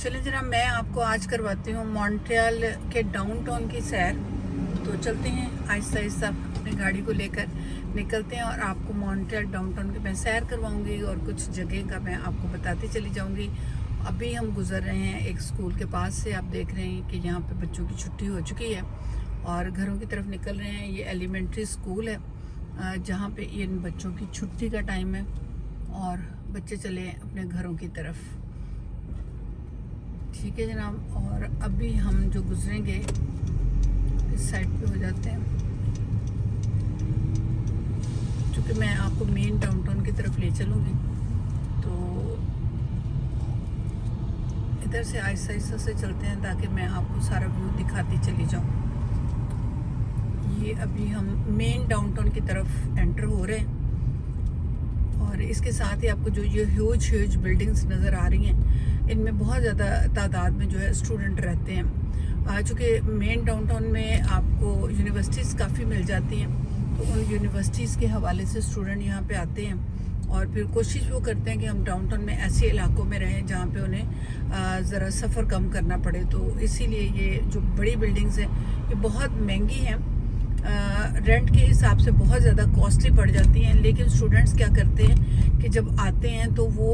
चलिए जनाब, मैं आपको आज करवाती हूँ मॉन्ट्रियल के डाउनटाउन की सैर। तो चलते हैं आहिस्ता आहिस्ता अपनी गाड़ी को लेकर निकलते हैं और आपको मॉन्ट्रियल डाउनटाउन की मैं सैर करवाऊंगी और कुछ जगह का मैं आपको बताती चली जाऊंगी। अभी हम गुजर रहे हैं एक स्कूल के पास से। आप देख रहे हैं कि यहाँ पे बच्चों की छुट्टी हो चुकी है और घरों की तरफ निकल रहे हैं। ये एलिमेंट्री स्कूल है जहाँ पे इन बच्चों की छुट्टी का टाइम है और बच्चे चले अपने घरों की तरफ। ठीक है जनाब, और अभी हम जो गुजरेंगे इस साइड पे हो जाते हैं, क्योंकि मैं आपको मेन डाउनटाउन की तरफ ले चलूँगी। तो इधर से आहिस्ता आहिस्ता से चलते हैं ताकि मैं आपको सारा व्यू दिखाती चली जाऊँ। ये अभी हम मेन डाउनटाउन की तरफ एंटर हो रहे हैं और इसके साथ ही आपको जो ये ह्यूज बिल्डिंग्स नज़र आ रही हैं, इनमें बहुत ज़्यादा तादाद में जो है स्टूडेंट रहते हैं। चूँकि मेन डाउनटाउन में आपको यूनिवर्सिटीज़ काफ़ी मिल जाती हैं, तो उन यूनिवर्सिटीज़ के हवाले से स्टूडेंट यहाँ पे आते हैं और फिर कोशिश वो करते हैं कि हम डाउनटाउन में ऐसे इलाकों में रहें जहाँ पे उन्हें ज़रा सफ़र कम करना पड़े। तो इसीलिए ये जो बड़ी बिल्डिंग्स हैं ये बहुत महंगी हैं, रेंट के हिसाब से बहुत ज़्यादा कॉस्टली पड़ जाती हैं। लेकिन स्टूडेंट्स क्या करते हैं कि जब आते हैं तो वो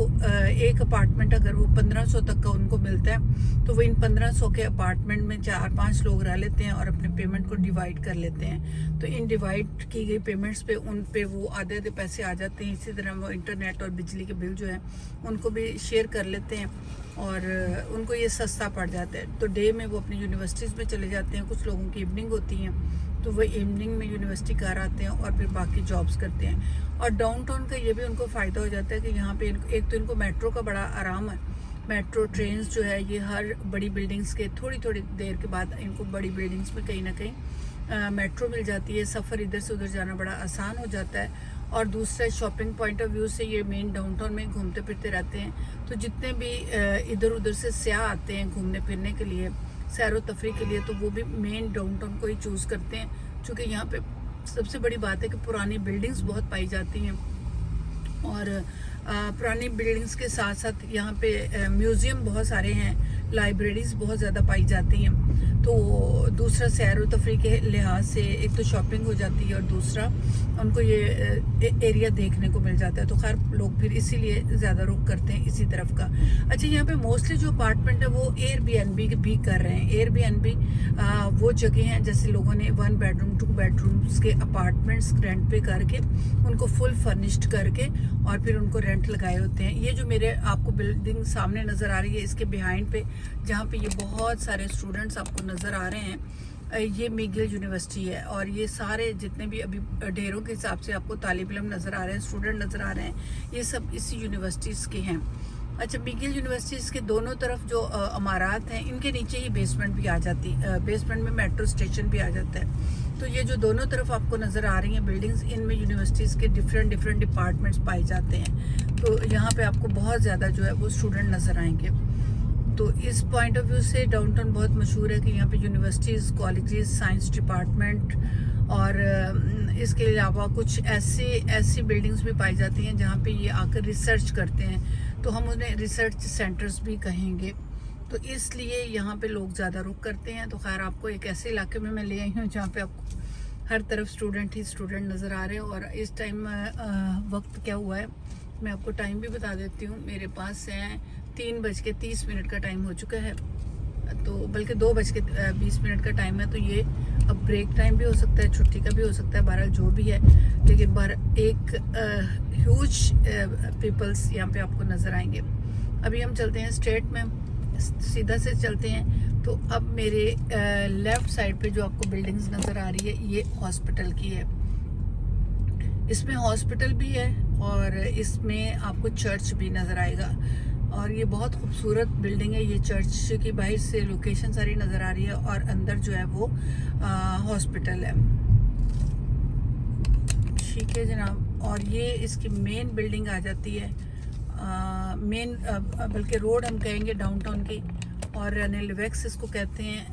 एक अपार्टमेंट अगर वो 1500 तक का उनको मिलता है तो वो इन 1500 के अपार्टमेंट में 4-5 लोग रह लेते हैं और अपने पेमेंट को डिवाइड कर लेते हैं। तो इन डिवाइड की गई पेमेंट्स पे उन पे वो आधे आधे पैसे आ जाते हैं। इसी तरह वो इंटरनेट और बिजली के बिल जो है उनको भी शेयर कर लेते हैं और उनको ये सस्ता पड़ जाता है। तो डे में वो अपनी यूनिवर्सिटीज़ में चले जाते हैं। कुछ लोगों की इवनिंग होती हैं तो वो इवनिंग में यूनिवर्सिटी घर आते हैं और फिर बाकी जॉब्स करते हैं। और डाउनटाउन का ये भी उनको फ़ायदा हो जाता है कि यहाँ पे एक तो इनको मेट्रो का बड़ा आराम है। मेट्रो ट्रेन्स जो है ये हर बड़ी बिल्डिंग्स के थोड़ी देर के बाद इनको बड़ी बिल्डिंग्स में कहीं ना कहीं मेट्रो मिल जाती है। सफ़र इधर से उधर जाना बड़ा आसान हो जाता है। और दूसरा शॉपिंग पॉइंट ऑफ व्यू से ये मेन डाउनटाउन में घूमते फिरते रहते हैं। तो जितने भी इधर उधर से सयाह आते हैं घूमने फिरने के लिए, सैर तफरी के लिए, तो वो भी मेन डाउनटाउन को ही चूज़ करते हैं। क्योंकि यहाँ पे सबसे बड़ी बात है कि पुरानी बिल्डिंग्स बहुत पाई जाती हैं और पुरानी बिल्डिंग्स के साथ साथ यहाँ पे म्यूज़ियम बहुत सारे हैं, लाइब्रेरीज बहुत ज़्यादा पाई जाती हैं। तो दूसरा सैर व तफरी के लिहाज से एक तो शॉपिंग हो जाती है और दूसरा उनको ये एरिया देखने को मिल जाता है। तो खैर लोग फिर इसीलिए ज़्यादा रुख करते हैं इसी तरफ का। अच्छा, यहाँ पे मोस्टली जो अपार्टमेंट है वो एयरबीएनबी भी कर रहे हैं। एयरबीएनबी वो जगह हैं जैसे लोगों ने 1 बेडरूम 2 बेडरूम्स के अपार्टमेंट्स रेंट पे करके उनको फुल फर्निश्ड करके और फिर उनको रेंट लगाए होते हैं। ये जो मेरे आपको बिल्डिंग सामने नज़र आ रही है, इसके बिहाइंड पे जहाँ पे ये बहुत सारे स्टूडेंट्स आपको नज़र आ रहे हैं, ये मिगिल यूनिवर्सिटी है। और ये सारे जितने भी अभी ढेरों के हिसाब से आपको तालिब इल्म नज़र आ रहे हैं, स्टूडेंट नज़र आ रहे हैं, ये सब इसी यूनिवर्सिटीज़ के हैं। अच्छा, मिगिल यूनिवर्सिटीज़ के दोनों तरफ जो इमारत हैं इनके नीचे ही बेसमेंट भी आ जाती है, बेसमेंट में मेट्रो स्टेशन भी आ जाता है। तो ये जो दोनों तरफ आपको नज़र आ रही हैं बिल्डिंग्स, इनमें यूनिवर्सिटीज़ के डिफरेंट डिपार्टमेंट्स पाए जाते हैं। तो यहाँ पे आपको बहुत ज़्यादा जो है वो स्टूडेंट नज़र आएंगे। तो इस पॉइंट ऑफ व्यू से डाउनटाउन बहुत मशहूर है कि यहाँ पे यूनिवर्सिटीज़, कॉलेजेस, साइंस डिपार्टमेंट और इसके अलावा कुछ ऐसी बिल्डिंग्स भी पाई जाती हैं जहाँ पे ये आकर रिसर्च करते हैं। तो हम उन्हें रिसर्च सेंटर्स भी कहेंगे। तो इसलिए यहाँ पे लोग ज़्यादा रुख करते हैं। तो खैर आपको एक ऐसे इलाके में मैं ले आई हूँ जहाँ पे आपको हर तरफ स्टूडेंट ही स्टूडेंट नज़र आ रहे हैं। और इस टाइम वक्त क्या हुआ है मैं आपको टाइम भी बता देती हूँ। मेरे पास है 3:30 का टाइम हो चुका है, तो बल्कि 2:20 का टाइम है। तो ये अब ब्रेक टाइम भी हो सकता है, छुट्टी का भी हो सकता है, बहरहाल जो भी है। लेकिन एक ह्यूज पीपल्स यहाँ पे आपको नज़र आएंगे। अभी हम चलते हैं स्ट्रेट में, सीधा से चलते हैं। तो अब मेरे लेफ़्ट साइड पे जो आपको बिल्डिंग्स नज़र आ रही है ये हॉस्पिटल की है। इसमें हॉस्पिटल भी है और इसमें आपको चर्च भी नज़र आएगा। और ये बहुत खूबसूरत बिल्डिंग है। ये चर्च की बाहर से लोकेशन सारी नज़र आ रही है और अंदर जो है वो हॉस्पिटल है। ठीक है जनाब, और ये इसकी मेन बिल्डिंग आ जाती है, मेन बल्कि रोड हम कहेंगे डाउनटाउन की, और रेनेलवेक्स इसको कहते हैं।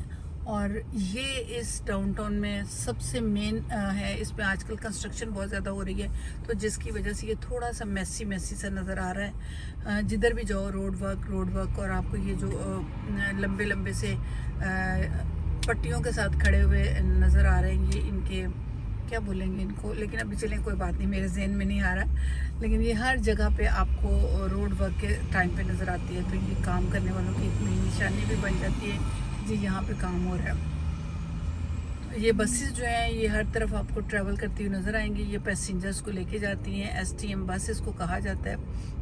और ये इस डाउनटाउन में सबसे मेन है। इस पे आजकल कंस्ट्रक्शन बहुत ज़्यादा हो रही है, तो जिसकी वजह से ये थोड़ा सा मैसी सा नज़र आ रहा है। जिधर भी जाओ रोड वर्क, और आपको ये जो लंबे से पट्टियों के साथ खड़े हुए नज़र आ रहे हैं, ये इनके क्या बोलेंगे इनको, लेकिन अभी चलें कोई बात नहीं, मेरे जहन में नहीं आ रहा। लेकिन ये हर जगह पे आपको रोड वर्क के टाइम पे नज़र आती है, तो ये काम करने वालों की एक नई निशानी भी बन जाती है जी, यहाँ पे काम हो रहा है। ये बसेस जो हैं ये हर तरफ आपको ट्रैवल करती हुई नज़र आएंगी। ये पैसेंजर्स को लेके जाती हैं, STM बस इसको कहा जाता है।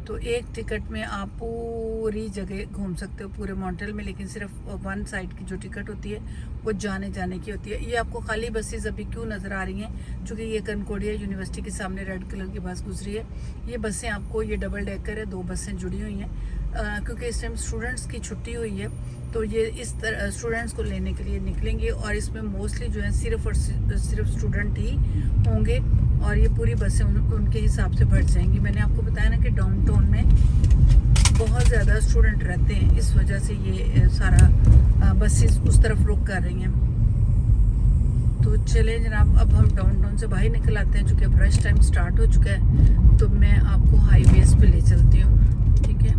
तो एक टिकट में आप पूरी जगह घूम सकते हो पूरे मॉन्ट्रियल में, लेकिन सिर्फ वन साइड की जो टिकट होती है वो जाने की होती है। ये आपको खाली बसेस अभी क्यों नज़र आ रही हैं, चूँकि ये कनकोडिया यूनिवर्सिटी के सामने रेड कलर की बस गुजरी है। ये बसें आपको, ये डबल डेकर है, 2 बसें जुड़ी हुई हैं, क्योंकि इस टाइम स्टूडेंट्स की छुट्टी हुई है, तो ये इस तरह स्टूडेंट्स को लेने के लिए निकलेंगे। और इसमें मोस्टली जो है सिर्फ और सिर्फ स्टूडेंट ही होंगे, और ये पूरी बसें उनके हिसाब से भर जाएंगी। मैंने आपको बताया ना कि डाउनटाउन में बहुत ज़्यादा स्टूडेंट रहते हैं, इस वजह से ये सारा बसेस उस तरफ रुक कर रही हैं। तो चलें जनाब, अब हम डाउनटाउन से बाहर निकल आते हैं, चूँकि अब रश टाइम स्टार्ट हो चुका है। तो मैं आपको हाईवेज पे ले चलती हूँ, ठीक है।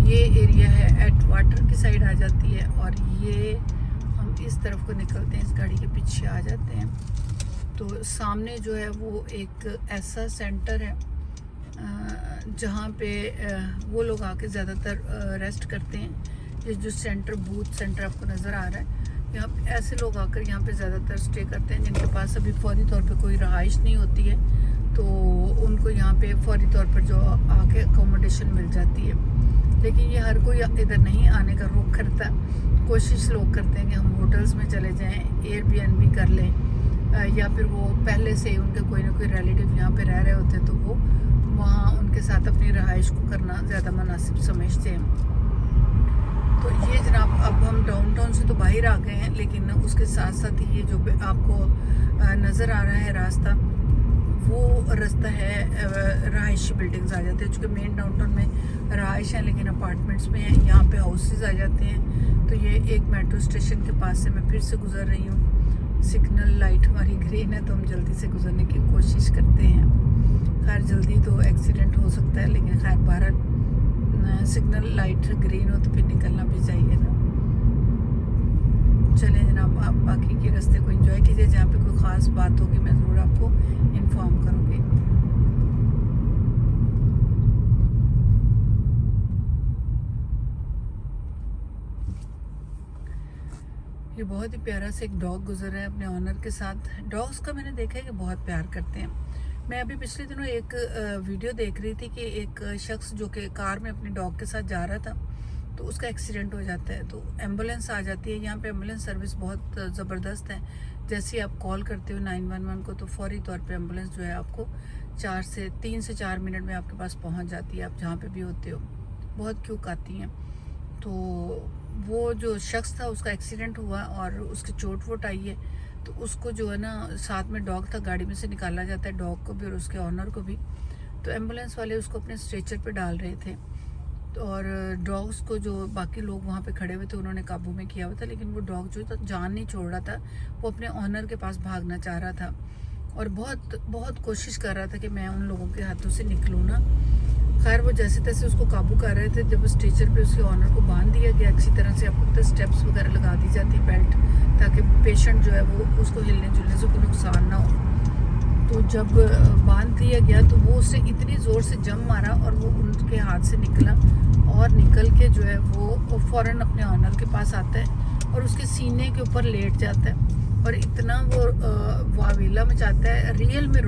ये एरिया है एट वाटर की साइड आ जाती है, और ये हम इस तरफ को निकलते हैं, इस गाड़ी के पीछे आ जाते हैं। तो सामने जो है वो एक ऐसा सेंटर है जहाँ पे वो लोग आके ज़्यादातर रेस्ट करते हैं। ये जो सेंटर बूथ सेंटर आपको नज़र आ रहा है, यहाँ पे ऐसे लोग आकर यहाँ पे ज़्यादातर स्टे करते हैं जिनके पास अभी फौरी तौर पे कोई रहाइश नहीं होती है, तो उनको यहाँ पे फौरी तौर पर जो आके अकोमोडेशन मिल जाती है। लेकिन ये हर कोई इधर नहीं आने का रुख करता। कोशिश लोग करते हैं कि हम होटल्स में चले जाएं, एयरबीएनबी कर लें, या फिर वो पहले से ही उनके कोई ना कोई रिलेटिव यहाँ पे रह रहे होते हैं, तो वो वहाँ उनके साथ अपनी रहाइश को करना ज़्यादा मुनासिब समझते हैं। तो ये जनाब, अब हम डाउनटाउन से तो बाहर आ गए हैं, लेकिन उसके साथ साथ ये जो आपको नज़र आ रहा है रास्ता, वो रास्ता है रहायशी बिल्डिंग्स आ जाते हैं। चूँकि मेन डाउनटाउन में रहाइश है, लेकिन अपार्टमेंट्स में हैं, यहाँ पे हाउसेस आ जाते हैं। तो ये एक मेट्रो स्टेशन के पास से मैं फिर से गुजर रही हूँ। सिग्नल लाइट हमारी ग्रीन है, तो हम जल्दी से गुजरने की कोशिश करते हैं। खैर जल्दी तो एक्सीडेंट हो सकता है, लेकिन खैर बहरहाल सिग्नल लाइट ग्रीन हो तो फिर निकलना भी चाहिए ना। चलें जनाब, आप बाकी के रास्ते को एंजॉय कीजिए। जहाँ पे कोई ख़ास बात होगी मैं ज़रूर आपको इन्फॉर्म करूँगी। ये बहुत ही प्यारा सा एक डॉग गुजर रहा है अपने ऑनर के साथ। डॉग्स का मैंने देखा है कि बहुत प्यार करते हैं। मैं अभी पिछले दिनों एक वीडियो देख रही थी कि एक शख्स जो कि कार में अपने डॉग के साथ जा रहा था, तो उसका एक्सीडेंट हो जाता है, तो एम्बुलेंस आ जाती है। यहाँ पे एम्बुलेंस सर्विस बहुत ज़बरदस्त है। जैसे ही आप कॉल करते हो 911 को, तो फौरी तौर पे एम्बुलेंस जो है आपको 3 से 4 मिनट में आपके पास पहुँच जाती है, आप जहाँ पे भी होते हो। बहुत क्यूक आती हैं। तो वो जो शख्स था उसका एक्सीडेंट हुआ और उसकी चोट वोट आई है, तो उसको जो है ना, साथ में डॉग था, गाड़ी में से निकाला जाता है डॉग को भी और उसके ऑनर को भी। तो एम्बुलेंस वाले उसको अपने स्ट्रेचर पे डाल रहे थे, तो और डॉग्स को जो बाकी लोग वहाँ पे खड़े हुए थे उन्होंने काबू में किया हुआ था, लेकिन वो डॉग जो था जान नहीं छोड़ रहा था, वो अपने ऑनर के पास भागना चाह रहा था और बहुत कोशिश कर रहा था कि मैं उन लोगों के हाथों से निकलूँ ना। खैर वो जैसे तैसे उसको काबू कर रहे थे। जब स्ट्रेचर पे उसके ऑनर को बांध दिया गया अच्छी तरह से, आपको तो स्टेप्स वगैरह लगा दी जाती बेल्ट, ताकि पेशेंट जो है वो उसको हिलने जुलने से कोई नुकसान ना हो। तो जब बांध दिया गया तो वो उससे इतनी ज़ोर से जम मारा और वो उनके हाथ से निकला, और निकल के जो है वो फ़ौरन अपने ऑनर के पास आता है और उसके सीने के ऊपर लेट जाता है और इतना वो वावेला मचाता है, रियल में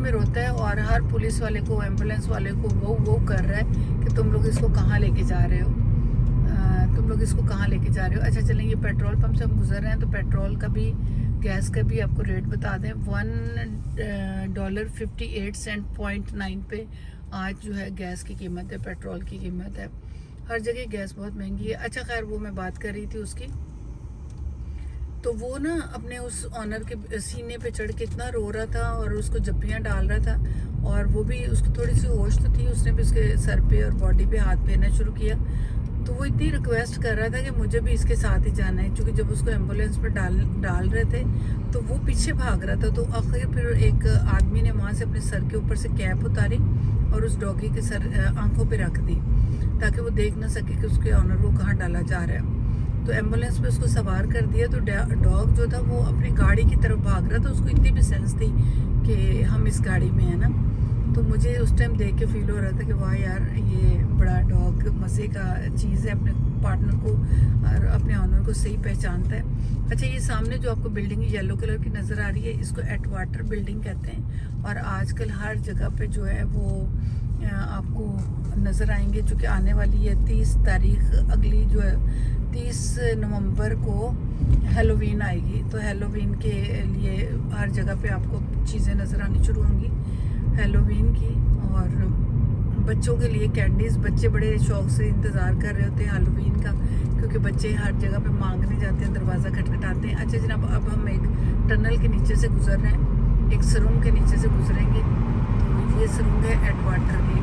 रोता है और हर पुलिस वाले को, एम्बुलेंस वाले को वो कर रहा है कि तुम लोग इसको कहाँ लेके जा रहे हो, अच्छा चलें, ये पेट्रोल पंप से हम गुजर रहे हैं, तो पेट्रोल का भी, गैस का भी आपको रेट बता दें। $1.58.9 पे आज जो है गैस की कीमत है, पेट्रोल की कीमत है। हर जगह गैस बहुत महंगी है। अच्छा खैर वो मैं बात कर रही थी उसकी, तो वो ना अपने उस ऑनर के सीने पे चढ़ के इतना रो रहा था और उसको जप्पियाँ डाल रहा था, और वो भी, उसको थोड़ी सी होश तो थी, उसने भी उसके सर पे और बॉडी पे हाथ फेरना शुरू किया। तो वो इतनी रिक्वेस्ट कर रहा था कि मुझे भी इसके साथ ही जाना है, क्योंकि जब उसको एम्बुलेंस में डाल रहे थे तो वो पीछे भाग रहा था। तो आखिर फिर एक आदमी ने वहाँ से अपने सर के ऊपर से कैप उतारी और उस डॉगी के सर आंखों पे रख दी, ताकि वो देख ना सके कि उसके ऑनर को कहाँ डाला जा रहा है। तो एम्बुलेंस में उसको सवार कर दिया। तो डॉग जो था वो अपनी गाड़ी की तरफ भाग रहा था। उसको इतनी भी सेंस थी कि हम इस गाड़ी में है ना। तो मुझे उस टाइम देख के फील हो रहा था कि वाह यार, ये बड़ा डॉग मज़े का चीज़ है, अपने पार्टनर को और अपने ऑनर को सही पहचानता है। अच्छा, ये सामने जो आपको बिल्डिंग येलो कलर की नज़र आ रही है, इसको एटवाटर बिल्डिंग कहते हैं। और आजकल हर जगह पे जो है वो आपको नज़र आएंगे, चूँकि आने वाली है 30 तारीख, अगली जो है 30 नवंबर को हेलोवीन आएगी। तो हेलोवीन के लिए हर जगह पे आपको चीज़ें नज़र आनी शुरू होंगी हेलोवीन की। और बच्चों के लिए कैंडीज़, बच्चे बड़े शौक से इंतज़ार कर रहे होते हैं हेलोवीन का, क्योंकि बच्चे हर जगह पे मांगने जाते हैं, दरवाज़ा खटखटाते हैं। अच्छा जनाब, अब हम एक टनल के नीचे से गुजर रहे हैं, एक सुरंग के नीचे से गुजरेंगे। तो ये सुरंग है एटवाटर की।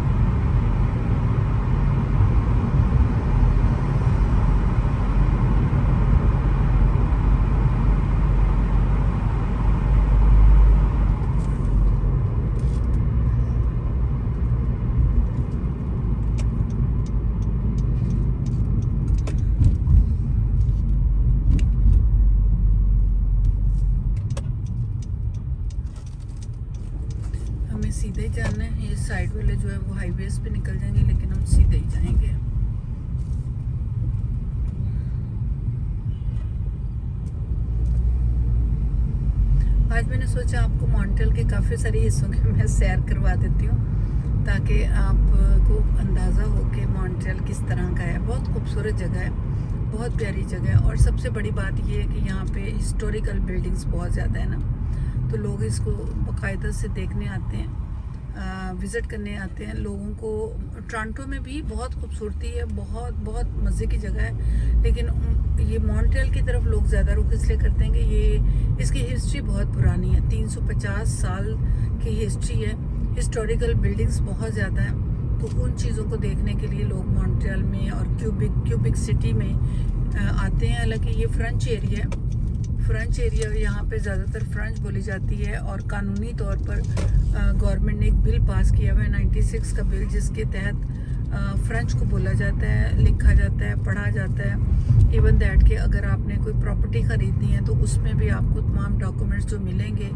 सीधे ही जाना है। ये साइड वाले जो है वो हाईवेज पे निकल जाएंगे, लेकिन हम सीधे ही जाएंगे। आज मैंने सोचा आपको मॉन्ट्रियल के काफ़ी सारे हिस्सों की मैं सैर करवा देती हूँ, ताकि आपको अंदाज़ा हो कि मॉन्ट्रियल किस तरह का है। बहुत खूबसूरत जगह है, बहुत प्यारी जगह है। और सबसे बड़ी बात ये है कि यहाँ पे हिस्टोरिकल बिल्डिंग्स बहुत ज़्यादा है ना, तो लोग इसको बाकायदा से देखने आते हैं, विज़िट करने आते हैं। लोगों को टोरंटो में भी बहुत खूबसूरती है, बहुत बहुत मज़े की जगह है, लेकिन ये मॉन्ट्रियल की तरफ लोग ज़्यादा रुख इसलिए करते हैं कि ये इसकी हिस्ट्री बहुत पुरानी है, 350 साल की हिस्ट्री है, हिस्टोरिकल बिल्डिंग्स बहुत ज़्यादा हैं। तो उन चीज़ों को देखने के लिए लोग मॉन्ट्रियल में और क्यूबिक सिटी में आते हैं। हालांकि ये फ्रेंच एरिया है, फ्रेंच एरिया, यहाँ पे ज़्यादातर फ्रेंच बोली जाती है। और कानूनी तौर पर गवर्नमेंट ने एक बिल पास किया हुआ है 96 का बिल, जिसके तहत फ्रेंच को बोला जाता है, लिखा जाता है, पढ़ा जाता है। इवन दैट कि अगर आपने कोई प्रॉपर्टी ख़रीदनी है तो उसमें भी आपको तमाम डॉक्यूमेंट्स जो मिलेंगे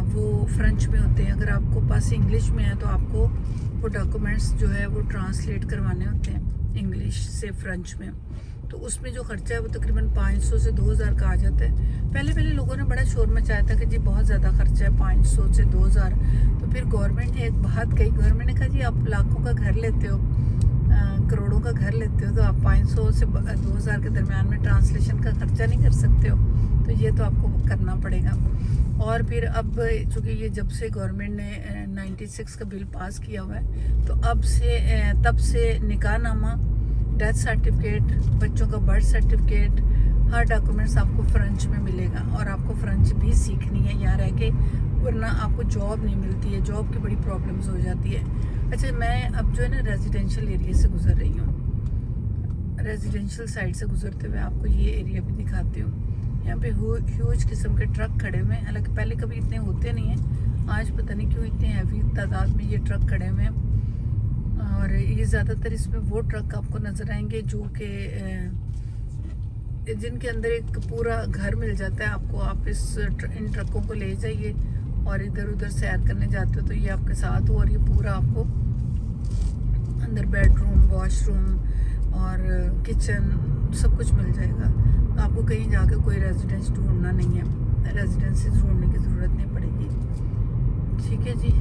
वो फ्रेंच में होते हैं। अगर आपको पास इंग्लिश में है तो आपको वो डॉक्यूमेंट्स जो है वो ट्रांसलेट करवाने होते हैं इंग्लिश से फ्रेंच में। तो उसमें जो खर्चा है वो तकरीबन 500 से 2000 का आ जाता है। पहले लोगों ने बड़ा शोर मचाया था कि जी बहुत ज़्यादा खर्चा है, 500 से 2000। तो फिर गवर्नमेंट ने एक बात कही, गवर्नमेंट ने कहा जी आप लाखों का घर लेते हो, करोड़ों का घर लेते हो, तो आप 500 से 2000 के दरमियान में ट्रांसलेशन का खर्चा नहीं कर सकते हो। तो ये तो आपको करना पड़ेगा। और फिर अब चूँकि ये जब से गवर्नमेंट ने 96 का बिल पास किया हुआ है, तो तब से निकाहनामा, डेथ सर्टिफिकेट, बच्चों का बर्थ सर्टिफिकेट, हर डॉक्यूमेंट्स आपको फ्रेंच में मिलेगा। और आपको फ्रेंच भी सीखनी है यहाँ रह के, वरना आपको जॉब नहीं मिलती है, जॉब की बड़ी प्रॉब्लम्स हो जाती है। अच्छा, मैं अब जो है ना रेजिडेंशियल एरिया से गुजर रही हूँ, रेजिडेंशियल साइड से गुजरते हुए आपको ये एरिया भी दिखाती हूँ। यहाँ पे ह्यूज किस्म के ट्रक खड़े हुए हैं, हालांकि पहले कभी इतने होते नहीं हैं, आज पता नहीं क्यों इतने हैवी तादाद में ये ट्रक खड़े हुए हैं। और ये ज़्यादातर इसमें वो ट्रक आपको नज़र आएंगे जो कि जिनके अंदर एक पूरा घर मिल जाता है आपको। आप इन ट्रकों को ले जाइए और इधर उधर सैर करने जाते हो तो ये आपके साथ हो, और ये पूरा आपको अंदर बेडरूम, वॉशरूम और किचन सब कुछ मिल जाएगा। तो आपको कहीं जाके कोई रेजिडेंस ढूंढना नहीं है, रेजिडेंसी ढूंढने की ज़रूरत नहीं पड़ेगी। ठीक है जी।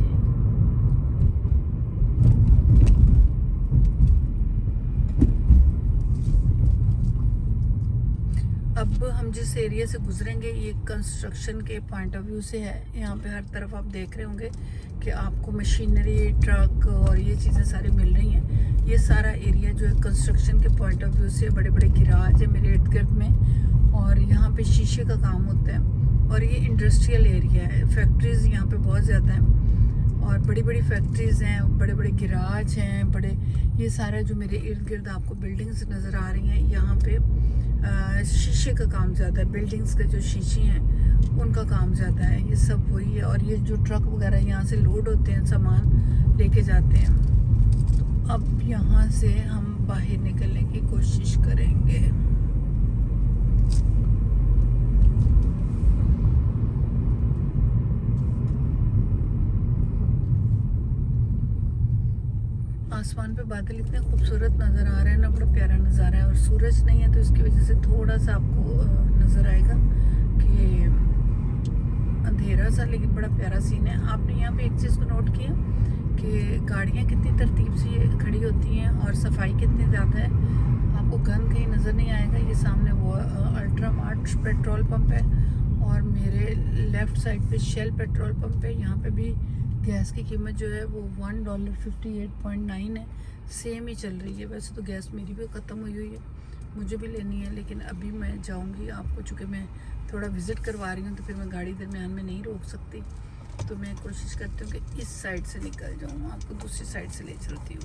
अब हम जिस एरिया से गुजरेंगे ये कंस्ट्रक्शन के पॉइंट ऑफ व्यू से है। यहाँ पे हर तरफ आप देख रहे होंगे कि आपको मशीनरी, ट्रक और ये चीज़ें सारी मिल रही हैं। ये सारा एरिया जो है कंस्ट्रक्शन के पॉइंट ऑफ व्यू से, बड़े बड़े गिराज है मेरे इर्द गिर्द में, और यहाँ पे शीशे का काम होता है। और ये इंडस्ट्रियल एरिया है, फैक्ट्रीज यहाँ पे बहुत ज़्यादा हैं। और बड़ी बड़ी फैक्ट्रीज़ हैं, बड़े बड़े गिराज हैं, बड़े ये सारा जो मेरे इर्द गिर्द आपको बिल्डिंग्स नज़र आ रही हैं, यहाँ पे शीशे का काम ज़्यादा है। बिल्डिंग्स के जो शीशे हैं उनका काम ज़्यादा है, ये सब वही है। और ये जो ट्रक वगैरह यहाँ से लोड होते हैं, सामान लेके जाते हैं। तो अब यहाँ से हम बाहर निकलने की कोशिश करेंगे। आसमान पे बादल इतने खूबसूरत नज़र आ रहे हैं ना, बड़ा प्यारा नज़ारा है। और सूरज नहीं है तो इसकी वजह से थोड़ा सा आपको नज़र आएगा कि अंधेरा सा, लेकिन बड़ा प्यारा सीन है। आपने यहाँ पे एक चीज़ को नोट किया कि गाड़ियाँ कितनी तरतीब से खड़ी होती हैं और सफाई कितनी ज़्यादा है। आपको गंद कहीं नज़र नहीं आएगा। ये सामने वो अल्ट्रामार्ट पेट्रोल पंप है और मेरे लेफ़्ट साइड पे शेल पेट्रोल पंप है। यहाँ पे भी गैस की कीमत जो है वो $1.58.9 है, सेम ही चल रही है। वैसे तो गैस मेरी भी ख़त्म हुई है, मुझे भी लेनी है, लेकिन अभी मैं जाऊंगी। आपको चूँकि मैं थोड़ा विज़िट करवा रही हूँ तो फिर मैं गाड़ी दरमियान में नहीं रोक सकती, तो मैं कोशिश करती हूँ कि इस साइड से निकल जाऊँ, आपको दूसरी साइड से ले चलती हूँ।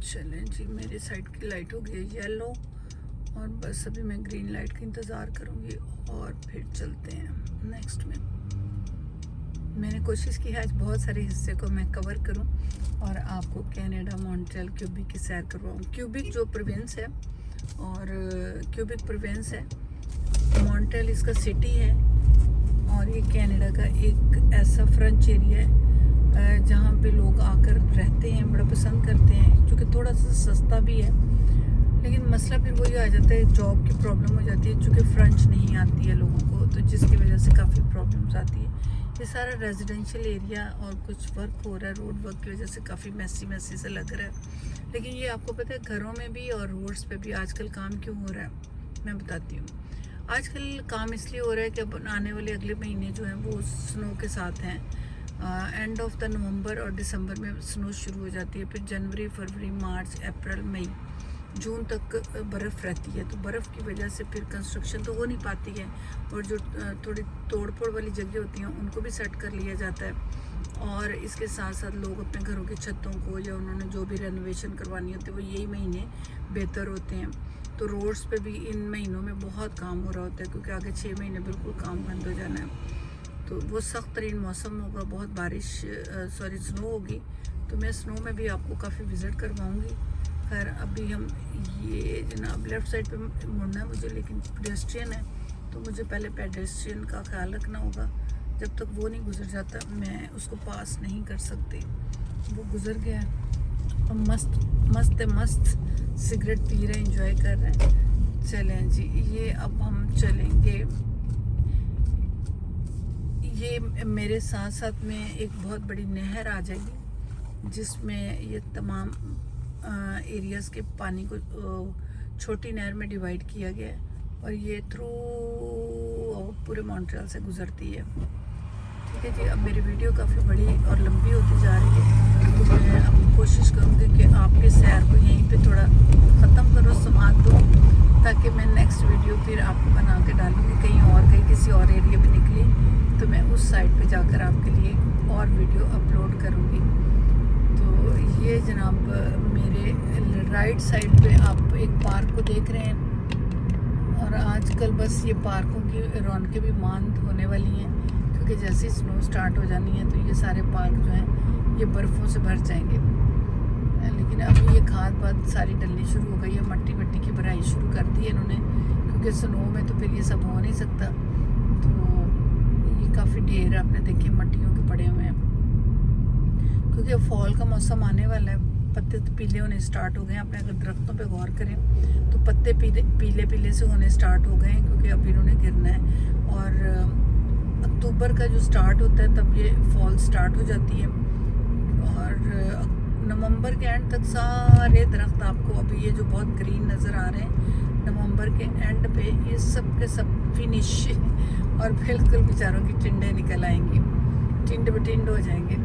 चलें जी, मेरी साइड की लाइट हो गई है येलो और बस अभी मैं ग्रीन लाइट का इंतज़ार करूँगी और फिर चलते हैं नेक्स्ट में। मैंने कोशिश की है आज बहुत सारे हिस्से को मैं कवर करूं और आपको कनाडा मॉन्ट्रियल क्यूबिक की सैर करवाऊँ। क्यूबिक जो प्रोविंस है और क्यूबिक प्रोविंस है, मॉन्ट्रियल इसका सिटी है और ये कनाडा का एक ऐसा फ्रेंच एरिया है जहाँ पे लोग आकर रहते हैं, बड़ा पसंद करते हैं, क्योंकि थोड़ा सा सस्ता भी है। लेकिन मसला फिर वही आ जाता है, जॉब की प्रॉब्लम हो जाती है, चूँकि फ्रेंच नहीं आती है लोगों को, तो जिसकी वजह से काफ़ी प्रॉब्लम्स आती है। ये सारा रेजिडेंशियल एरिया और कुछ वर्क हो रहा है, रोड वर्क की वजह से काफ़ी मैसी से लग रहा है। लेकिन ये आपको पता है घरों में भी और रोड्स पे भी आजकल काम क्यों हो रहा है, मैं बताती हूँ। आजकल काम इसलिए हो रहा है कि अब आने वाले अगले महीने जो हैं वो स्नो के साथ हैं। एंड ऑफ द नवंबर और दिसंबर में स्नो शुरू हो जाती है, फिर जनवरी, फरवरी, मार्च, अप्रैल, मई, जून तक बर्फ़ रहती है। तो बर्फ़ की वजह से फिर कंस्ट्रक्शन तो हो नहीं पाती है और जो थोड़ी तोड़ फोड़ वाली जगह होती हैं उनको भी सेट कर लिया जाता है। और इसके साथ साथ लोग अपने घरों की छतों को या उन्होंने जो भी रेनोवेशन करवानी होती है वो यही महीने बेहतर होते हैं। तो रोड्स पे भी इन महीनों में बहुत काम हो रहा होता है, क्योंकि आगे 6 महीने बिल्कुल काम बंद हो जाना है। तो वो सख्त तरीन मौसम होगा, बहुत बारिश स्नो होगी। तो मैं स्नो में भी आपको काफ़ी विज़िट करवाऊँगी। खैर अभी हम ये जनाब लेफ़्ट साइड पे मुड़ना है मुझे, लेकिन पेडेस्ट्रियन है तो मुझे पहले पेडेस्ट्रियन का ख्याल रखना होगा। जब तक वो नहीं गुजर जाता मैं उसको पास नहीं कर सकती। वो गुजर गया, हम मस्त सिगरेट पी रहे हैं, एंजॉय कर रहे हैं। चलें जी, ये अब हम चलेंगे। ये मेरे साथ साथ में एक बहुत बड़ी नहर आ जाएगी जिसमें ये तमाम एरियाज़ के पानी को छोटी नहर में डिवाइड किया गया है और ये थ्रू पूरे मॉन्ट्रियल से गुजरती है। ठीक है जी, अब मेरी वीडियो काफ़ी बड़ी और लंबी होती जा रही है, तो मैं अब कोशिश करूँगी कि आपके सैर को यहीं पे थोड़ा ख़त्म करो, समाप्त दूँ, ताकि मैं नेक्स्ट वीडियो फिर आपको बना के डालूँगी। कहीं किसी और एरिया में निकली तो मैं उस साइड पे जाकर आपके लिए और वीडियो अपलोड करूँगी। तो ये जनाब मेरे राइट साइड पे आप एक पार्क को देख रहे हैं और आजकल बस ये पार्कों की रौनकें भी मांद होने वाली हैं, क्योंकि जैसे ही स्नो स्टार्ट हो जानी है तो ये सारे पार्क जो हैं ये बर्फ़ों से भर जाएंगे। लेकिन अभी ये खाद पाद सारी डलनी शुरू हो गई है, मट्टी की भराई शुरू कर दी है इन्होंने, क्योंकि स्नो में तो फिर ये सब हो नहीं सकता। तो ये काफ़ी ढेर आपने देखे मट्टियों के पड़े हुए हैं, क्योंकि अब फॉल का मौसम आने वाला है, पत्ते तो पीले होने स्टार्ट हो गए हैं। आपने अगर दरख्तों पे गौर करें तो पत्ते पीले से होने स्टार्ट हो गए हैं, क्योंकि अब इन्होंने गिरना है। और अक्टूबर का जो स्टार्ट होता है तब ये फॉल स्टार्ट हो जाती है और नवंबर के एंड तक सारे दरख्त आपको अभी ये जो बहुत ग्रीन नज़र आ रहे हैं, नवंबर के एंड पे ये सब के सब फिनिश और बिल्कुल बेचारों की टिंडे निकल आएंगी, टिंड बटिंड हो जाएंगे।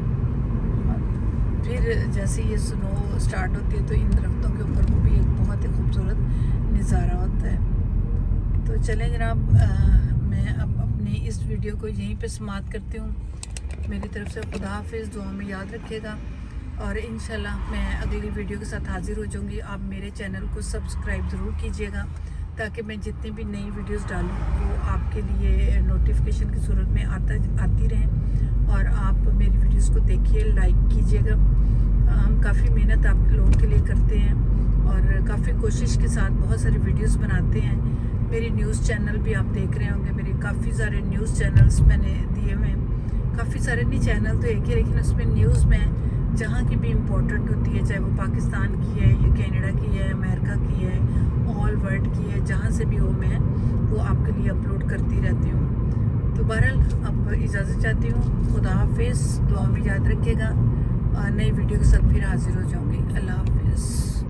फिर जैसे ये स्नो स्टार्ट होती है तो इन दरख्तों के ऊपर वो भी एक बहुत ही खूबसूरत नज़ारा होता है। तो चलें जनाब, मैं अब अपनी इस वीडियो को यहीं पे समाप्त करती हूँ। मेरी तरफ से खुदा हाफिज़, दुआ में याद रखिएगा और इंशाल्लाह मैं अगली वीडियो के साथ हाज़िर हो जाऊँगी। आप मेरे चैनल को सब्सक्राइब ज़रूर कीजिएगा ताकि मैं जितनी भी नई वीडियोस डालूँ वो आपके लिए नोटिफिकेशन की सूरत में आती रहें और आप मेरी वीडियोस को देखिए, लाइक कीजिएगा। हम काफ़ी मेहनत आप लोगों के लिए करते हैं और काफ़ी कोशिश के साथ बहुत सारी वीडियोस बनाते हैं। मेरी न्यूज़ चैनल भी आप देख रहे होंगे, मेरे काफ़ी सारे न्यूज़ चैनल्स मैंने दिए हुए हैं। काफ़ी सारे नहीं, चैनल तो एक ही, लेकिन उसमें न्यूज़ में जहाँ की भी इम्पोर्टेंट होती है, चाहे वो पाकिस्तान की है या कनाडा की है, अमेरिका की है, ऑल वर्ल्ड की है, जहाँ से भी हो मैं वो आपके लिए अपलोड करती रहती हूँ। तो बहरहाल अब इजाज़त चाहती हूँ। खुदा हाफिज़, दुआ में याद रखिएगा। नई वीडियो के साथ फिर हाजिर हो जाऊँगी। अल्लाह हाफिज़।